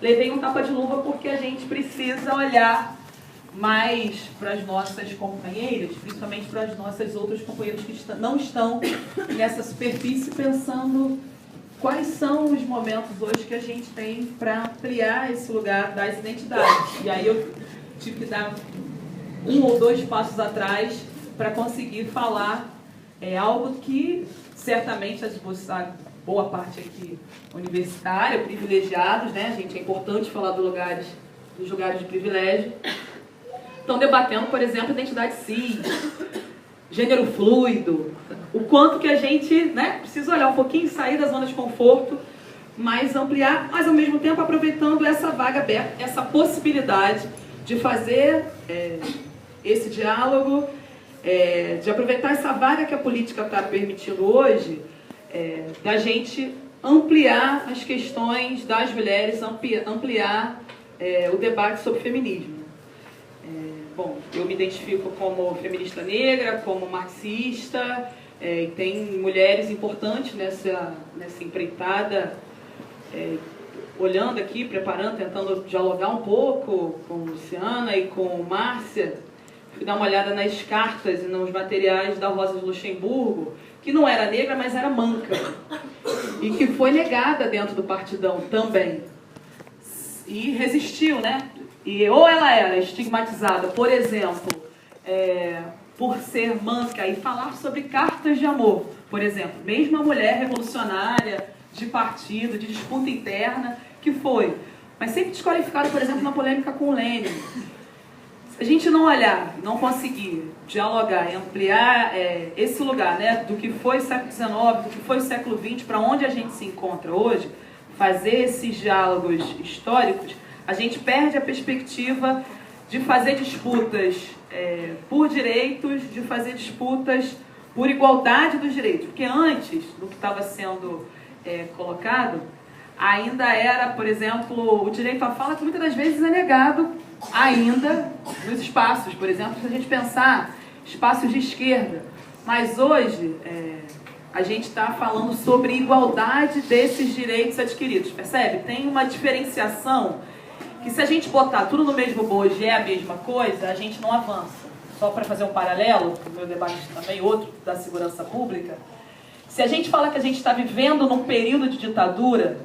levei um tapa de luva porque a gente precisa olhar mais para as nossas companheiras, principalmente para as nossas outras companheiras que não estão nessa superfície, pensando quais são os momentos hoje que a gente tem para ampliar esse lugar das identidades. E aí eu tive que dar 1 ou 2 passos atrás para conseguir falar algo que certamente a boa parte aqui universitária, privilegiados, né? Gente, é importante falar dos lugares de privilégio. Estão debatendo, por exemplo, identidade cis, gênero fluido, o quanto que a gente, né, precisa olhar um pouquinho, sair da zona de conforto, mas ampliar, mas ao mesmo tempo aproveitando essa vaga aberta, essa possibilidade de fazer esse diálogo, de aproveitar essa vaga que a política está permitindo hoje, da gente ampliar as questões das mulheres, ampliar o debate sobre feminismo. Bom, eu me identifico como feminista negra, como marxista, e tem mulheres importantes nessa empreitada, olhando aqui, preparando, tentando dialogar um pouco com Luciana e com Márcia. Fui dar uma olhada nas cartas e nos materiais da Rosa de Luxemburgo, que não era negra, mas era manca, e que foi negada dentro do Partidão também. E resistiu, né? E ou ela era estigmatizada, por exemplo, por ser manca e falar sobre cartas de amor, por exemplo, mesmo a mulher revolucionária, de partido, de disputa interna, que foi, mas sempre desqualificada, por exemplo, na polêmica com o Lênin. Se a gente não olhar, não conseguir dialogar e ampliar esse lugar, né, do que foi o século XIX, do que foi o século XX, para onde a gente se encontra hoje, fazer esses diálogos históricos, a gente perde a perspectiva de fazer disputas por direitos, de fazer disputas por igualdade dos direitos. Porque antes do que estava sendo colocado, ainda era, por exemplo, o direito à fala, que muitas das vezes é negado ainda nos espaços. Por exemplo, se a gente pensar espaços de esquerda. Mas hoje a gente está falando sobre igualdade desses direitos adquiridos. Percebe? Tem uma diferenciação que, se a gente botar tudo no mesmo bojo e é a mesma coisa, a gente não avança. Só para fazer um paralelo, o meu debate também, outro da segurança pública, se a gente fala que a gente está vivendo num período de ditadura,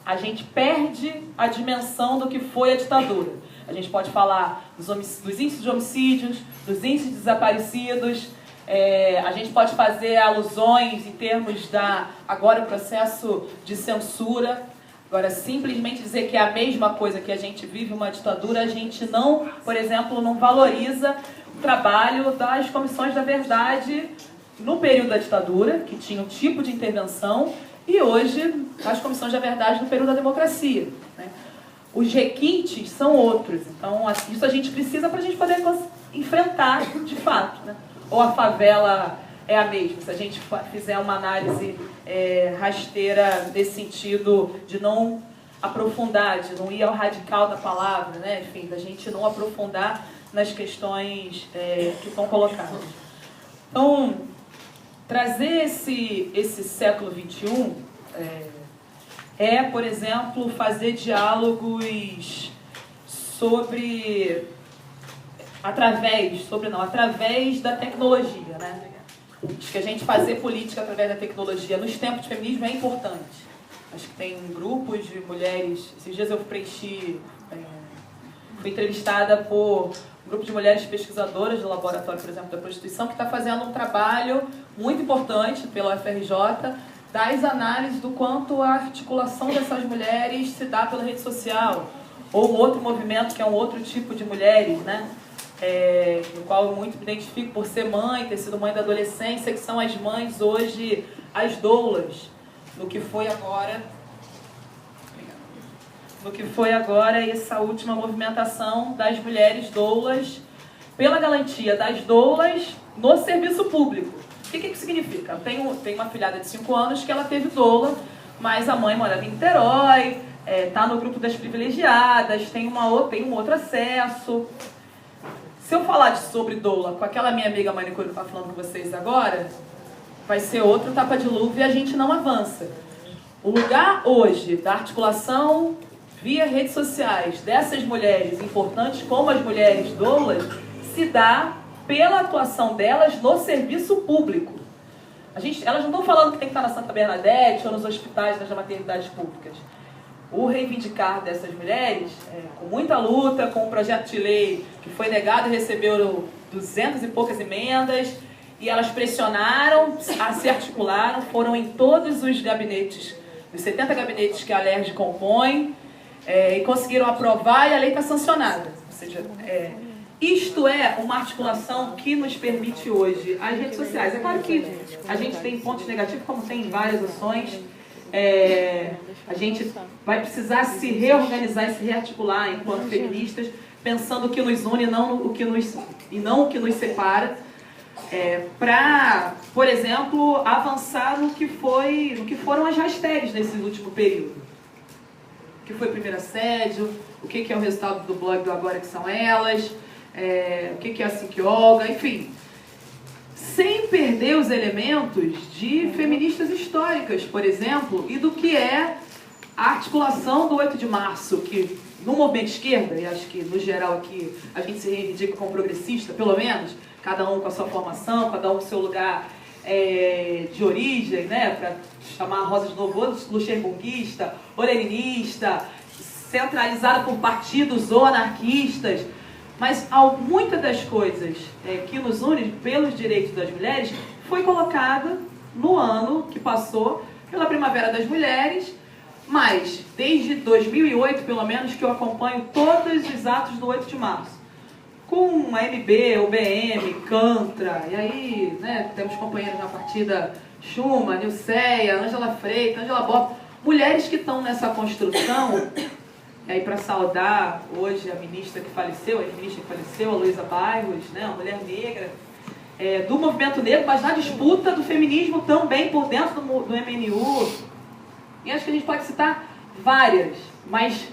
a gente perde a dimensão do que foi a ditadura. A gente pode falar dos índices de homicídios, dos índices de desaparecidos, a gente pode fazer alusões em termos agora o processo de censura. Agora, simplesmente dizer que é a mesma coisa, que a gente vive uma ditadura, a gente não, por exemplo, não valoriza o trabalho das comissões da verdade no período da ditadura, que tinha um tipo de intervenção, e hoje as comissões da verdade no período da democracia, né? Os requintes são outros, então isso a gente precisa para a gente poder enfrentar de fato, né? Ou a favela é a mesma, se a gente fizer uma análise rasteira nesse sentido de não aprofundar, de não ir ao radical da palavra, né? Enfim, da gente não aprofundar nas questões que estão colocadas. Então, trazer esse século XXI por exemplo, fazer diálogos através da tecnologia, né? Acho que a gente fazer política através da tecnologia nos tempos de feminismo é importante. Acho que tem grupos de mulheres. Esses dias eu fui entrevistada por um grupo de mulheres pesquisadoras do laboratório, por exemplo, da prostituição, que está fazendo um trabalho muito importante pela UFRJ, das análises do quanto a articulação dessas mulheres se dá pela rede social, ou um outro movimento que é um outro tipo de mulheres, né? No qual eu muito me identifico por ser mãe, ter sido mãe da adolescência, que são as mães hoje, as doulas, no que foi agora essa última movimentação das mulheres doulas, pela garantia das doulas no serviço público. O que significa? Tenho uma filhada de 5 anos que ela teve doula, mas a mãe morava em Niterói, está no grupo das privilegiadas, tem um outro acesso. Se eu falar sobre doula com aquela minha amiga manicure que está falando com vocês agora, vai ser outro tapa de luva e a gente não avança. O lugar hoje da articulação via redes sociais dessas mulheres importantes, como as mulheres doulas, se dá pela atuação delas no serviço público. Elas não estão falando que tem que estar na Santa Bernadette ou nos hospitais, nas maternidades públicas. O reivindicar dessas mulheres, com muita luta, com um projeto de lei que foi negado e recebeu 200 e poucas emendas, e elas pressionaram, se articularam, foram em todos os gabinetes, os 70 gabinetes que a LERJ compõe, e conseguiram aprovar e a lei está sancionada. Ou seja, isto é uma articulação que nos permite hoje as redes sociais. É claro que a gente tem pontos negativos, como tem em várias ações. A gente vai precisar se reorganizar e se rearticular enquanto feministas, pensando o que nos une e não o que nos separa, para, por exemplo, avançar no que foram as hashtags nesse último período. O que foi primeiro assédio, o que é o resultado do blog do Agora Que São Elas, o que é a Sinquiolga, enfim. Sem perder os elementos de feministas históricas, por exemplo, e do que é a articulação do 8 de março, que no movimento esquerda, e acho que no geral aqui a gente se reivindica como progressista, pelo menos, cada um com a sua formação, cada um com o seu lugar de origem, né, para chamar a Rosa de novo, luxemburguista, ou leninista, centralizada por partidos ou anarquistas, mas muitas das coisas que nos unem pelos direitos das mulheres foi colocada no ano que passou pela Primavera das Mulheres, mas desde 2008, pelo menos, que eu acompanho todos os atos do 8 de março. Com a MB, UBM, Cantra, e aí, né, temos companheiros na partida Chuma, Nilceia, Ângela Freitas, Ângela Bota, mulheres que estão nessa construção. E aí, para saudar hoje a ministra que faleceu, a Luísa Bairros, né, uma mulher negra, do movimento negro, mas na disputa do feminismo também por dentro do MNU. E acho que a gente pode citar várias, mas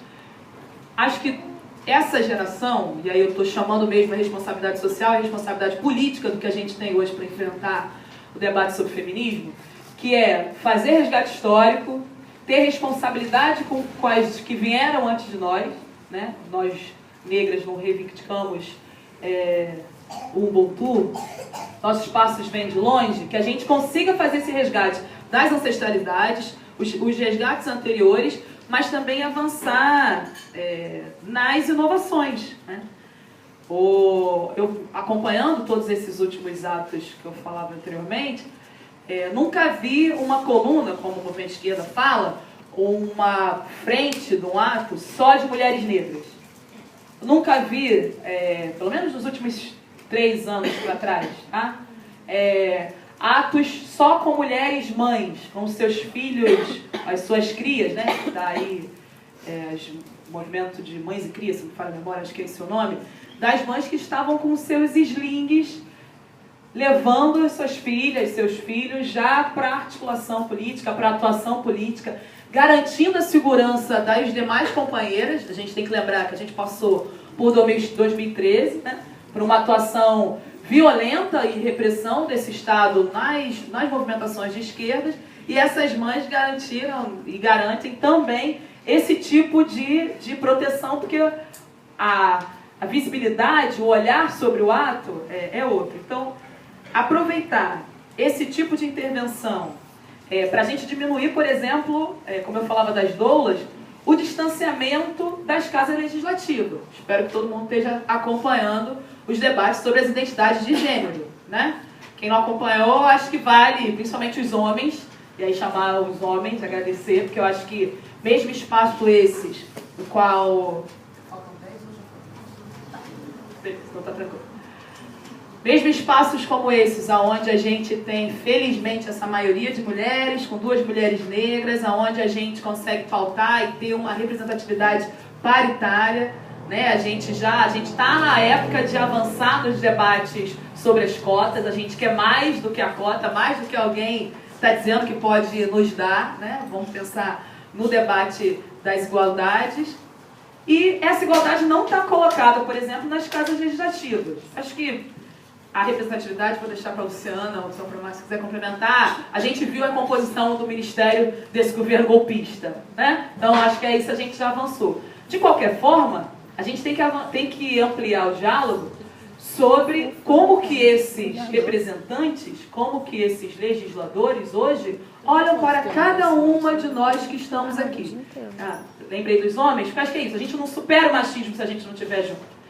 acho que essa geração, e aí eu estou chamando mesmo a responsabilidade social e a responsabilidade política do que a gente tem hoje para enfrentar o debate sobre feminismo, que é fazer resgate histórico, ter responsabilidade com as que vieram antes de nós, né? Nós, negras, não reivindicamos o Ubuntu, nossos passos vêm de longe, que a gente consiga fazer esse resgate das ancestralidades, os resgates anteriores, mas também avançar nas inovações, né? Eu, acompanhando todos esses últimos atos que eu falava anteriormente, nunca vi uma coluna, como o movimento esquerda fala, uma frente de um ato só de mulheres negras. Nunca vi, pelo menos nos últimos 3 anos para trás, tá? Atos só com mulheres mães, com seus filhos, as suas crias, né? Daí, o movimento de mães e crias, se não me falha a memória, acho que é esse o nome, das mães que estavam com seus slings, levando as suas filhas, seus filhos, já para a articulação política, para a atuação política, garantindo a segurança das demais companheiras. A gente tem que lembrar que a gente passou por 2013, né, por uma atuação violenta e repressão desse Estado nas movimentações de esquerdas, e essas mães garantiram e garantem também esse tipo de proteção, porque a visibilidade, o olhar sobre o ato é outro. Então, aproveitar esse tipo de intervenção para a gente diminuir, por exemplo, como eu falava das doulas, o distanciamento das casas legislativas. Espero que todo mundo esteja acompanhando os debates sobre as identidades de gênero, né? Quem não acompanhou, acho que vale, principalmente os homens, e aí chamar os homens, agradecer, porque eu acho que mesmo espaço esses, no qual... Faltam 10 ou já foram? Não, tá tranquilo. Mesmo espaços como esses, onde a gente tem, felizmente, essa maioria de mulheres, com 2 mulheres negras, onde a gente consegue pautar e ter uma representatividade paritária, né? A gente está na época de avançar nos debates sobre as cotas, a gente quer mais do que a cota, mais do que alguém está dizendo que pode nos dar, né? Vamos pensar no debate das igualdades. E essa igualdade não está colocada, por exemplo, nas casas legislativas. Acho que a representatividade, vou deixar para a Luciana ou para o Márcio, se quiser complementar, a gente viu a composição do ministério desse governo golpista, né? Então, acho que é isso, a gente já avançou. De qualquer forma, a gente tem que ampliar o diálogo sobre como que esses representantes, como que esses legisladores hoje olham para cada uma de nós que estamos aqui. Lembrei dos homens, porque acho que é isso, a gente não supera o machismo se a gente não estiver junto.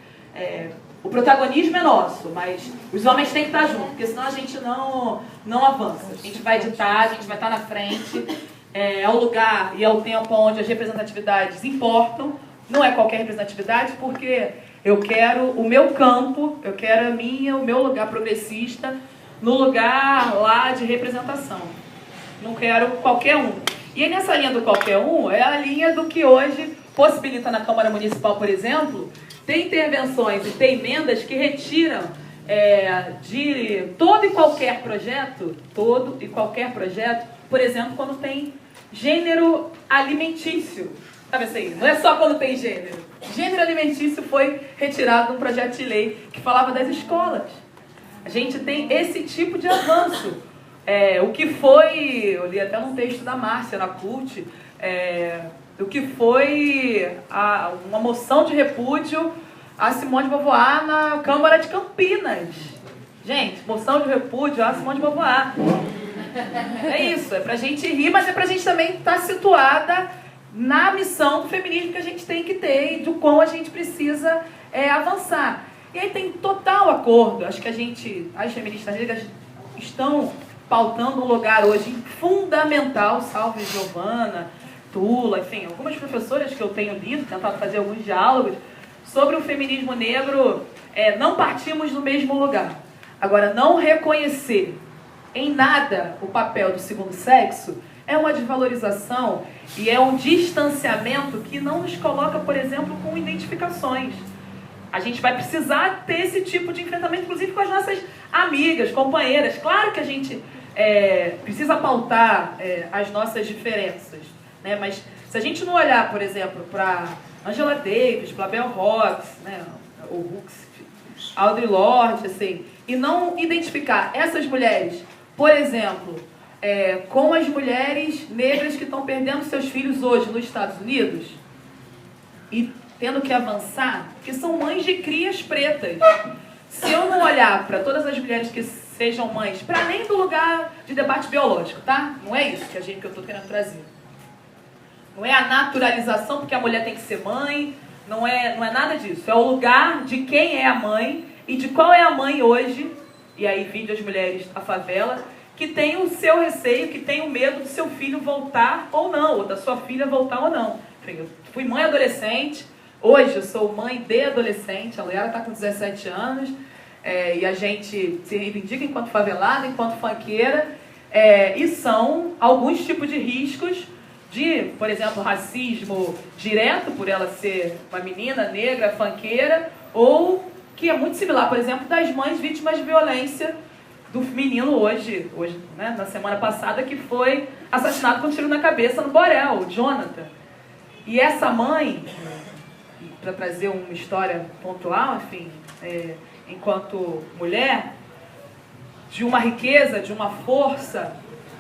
O protagonismo é nosso, mas os homens têm que estar juntos, porque senão a gente não avança. A gente vai ditar, a gente vai estar na frente, é o lugar e é o tempo onde as representatividades importam. Não é qualquer representatividade, porque eu quero o meu campo, eu quero o meu lugar progressista no lugar lá de representação. Não quero qualquer um. E aí nessa linha do qualquer um, é a linha do que hoje possibilita na Câmara Municipal, por exemplo, ter intervenções e ter emendas que retiram de todo e qualquer projeto, por exemplo, quando tem gênero alimentício. Sabe assim, não é só quando tem gênero. Gênero alimentício foi retirado de um projeto de lei que falava das escolas. A gente tem esse tipo de avanço. O que foi, eu li até num texto da Márcia, na CUT, o que foi uma moção de repúdio a Simone de Beauvoir na Câmara de Campinas. Gente, moção de repúdio a Simone de Beauvoir. É isso, é pra gente rir, mas é pra gente também estar situada na missão do feminismo que a gente tem que ter e do quão a gente precisa avançar. E aí tem total acordo, acho que as feministas negras estão pautando um lugar hoje fundamental, salve Giovana, Tula, enfim, algumas professoras que eu tenho lido, tentado fazer alguns diálogos, sobre o feminismo negro. Não partimos do mesmo lugar. Agora, não reconhecer em nada o papel do segundo sexo é uma desvalorização e é um distanciamento que não nos coloca, por exemplo, com identificações. A gente vai precisar ter esse tipo de enfrentamento, inclusive com as nossas amigas, companheiras. Claro que a gente precisa pautar as nossas diferenças, né? Mas se a gente não olhar, por exemplo, para Angela Davis, para Bell Hooks, né? Ou Hooks, Audre Lorde, assim, e não identificar essas mulheres, por exemplo, com as mulheres negras que estão perdendo seus filhos hoje nos Estados Unidos e tendo que avançar, que são mães de crias pretas. Se eu não olhar para todas as mulheres que sejam mães, para além do lugar de debate biológico, tá? Não é isso que eu estou querendo trazer. Não é a naturalização porque a mulher tem que ser mãe, não é nada disso. É o lugar de quem é a mãe e de qual é a mãe hoje, e aí vide as mulheres da favela, que tem o seu receio, que tem o medo do seu filho voltar ou não, ou da sua filha voltar ou não. Enfim, eu fui mãe adolescente, hoje eu sou mãe de adolescente, a Leara está com 17 anos, e a gente se reivindica enquanto favelada, enquanto funkeira, e são alguns tipos de riscos de, por exemplo, racismo direto, por ela ser uma menina negra, funkeira, ou que é muito similar, por exemplo, das mães vítimas de violência do menino hoje, né, na semana passada, que foi assassinado com um tiro na cabeça no Borel, o Jonathan. E essa mãe, para trazer uma história pontual, enfim, enquanto mulher, de uma riqueza, de uma força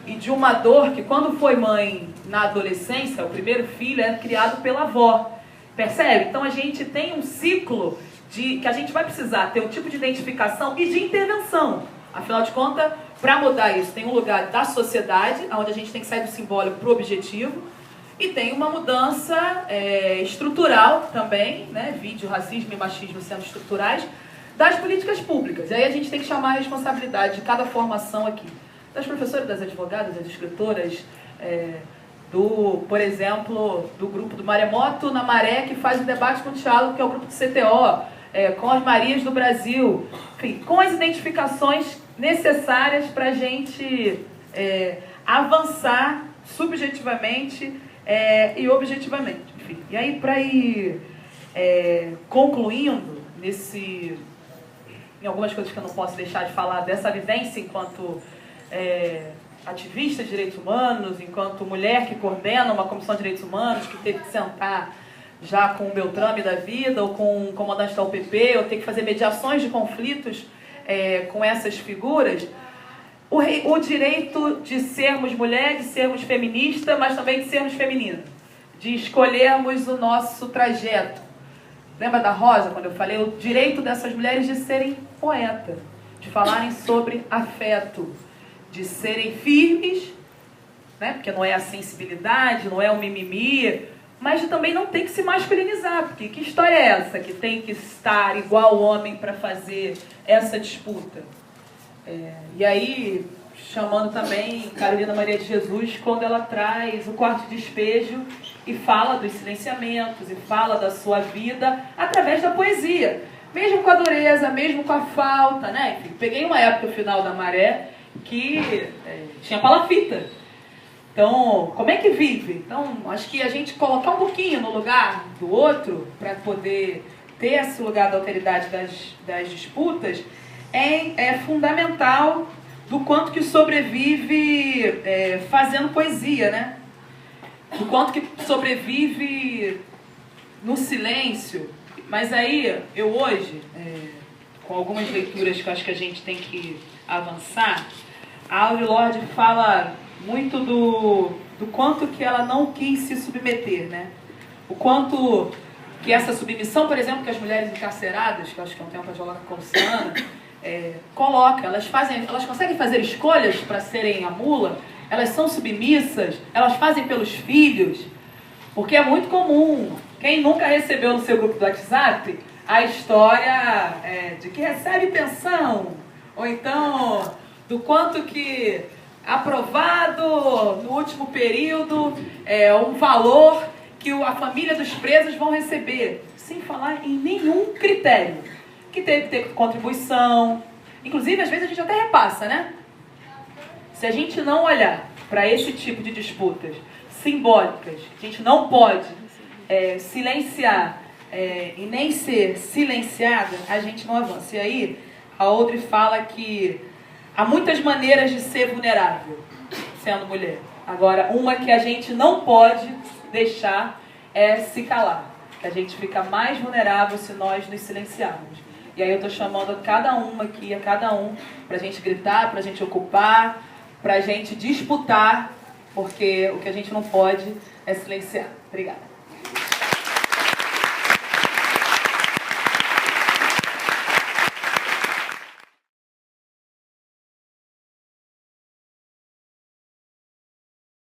e de uma dor que, quando foi mãe na adolescência, o primeiro filho é criado pela avó. Percebe? Então a gente tem um ciclo que a gente vai precisar ter um tipo de identificação e de intervenção. Afinal de contas, para mudar isso, tem um lugar da sociedade, onde a gente tem que sair do simbólico para o objetivo, e tem uma mudança estrutural também, né? Vídeo, racismo e machismo sendo estruturais, das políticas públicas. E aí a gente tem que chamar a responsabilidade de cada formação aqui. Das professoras, das advogadas, das escritoras, por exemplo, do grupo do Maremoto na Maré, que faz o debate com o diálogo, que é o grupo do CTO, com as Marias do Brasil, enfim, com as identificações necessárias para a gente avançar subjetivamente e objetivamente. Enfim. E aí, para ir concluindo em algumas coisas que eu não posso deixar de falar dessa vivência enquanto ativista de direitos humanos, enquanto mulher que coordena uma comissão de direitos humanos, que teve que sentar já com o Beltrame da vida, ou com o comandante da UPP, ou ter que fazer mediações de conflitos com essas figuras o direito de sermos mulher, de sermos feminista, mas também de sermos feminina, de escolhermos o nosso trajeto. Lembra da Rosa, quando eu falei o direito dessas mulheres de serem poeta, de falarem sobre afeto, de serem firmes, né? Porque não é a sensibilidade, não é o mimimi, mas de também não tem que se masculinizar, porque que história é essa que tem que estar igual ao homem para fazer essa disputa? E aí, chamando também Carolina Maria de Jesus, quando ela traz o quarto de despejo e fala dos silenciamentos, e fala da sua vida através da poesia. Mesmo com a dureza, mesmo com a falta, né? Enfim, peguei uma época, o final da Maré, que tinha palafita. Então, como é que vive? Então, acho que a gente colocar um pouquinho no lugar do outro, para poder ter esse lugar da alteridade das disputas, é fundamental do quanto que sobrevive fazendo poesia, né? Do quanto que sobrevive no silêncio. Mas aí, eu hoje, com algumas leituras que eu acho que a gente tem que avançar, a Audre Lorde fala muito do quanto que ela não quis se submeter, né? O quanto que essa submissão, por exemplo, que as mulheres encarceradas, que eu acho que é um tempo a dialogar com a Luciana, coloca, elas conseguem fazer escolhas para serem a mula, elas são submissas, elas fazem pelos filhos, porque é muito comum. Quem nunca recebeu no seu grupo do WhatsApp a história de que recebe pensão, ou então do quanto que aprovado no último período um valor que a família dos presos vão receber, sem falar em nenhum critério. Que teve que ter contribuição. Inclusive, às vezes a gente até repassa, né? Se a gente não olhar para esse tipo de disputas simbólicas, a gente não pode silenciar e nem ser silenciada, a gente não avança. E aí, a Audre fala que há muitas maneiras de ser vulnerável, sendo mulher. Agora, uma que a gente não pode deixar se calar. A gente fica mais vulnerável se nós nos silenciarmos. E aí eu estou chamando cada uma aqui, a cada um, para a gente gritar, para a gente ocupar, para a gente disputar, porque o que a gente não pode é silenciar. Obrigada.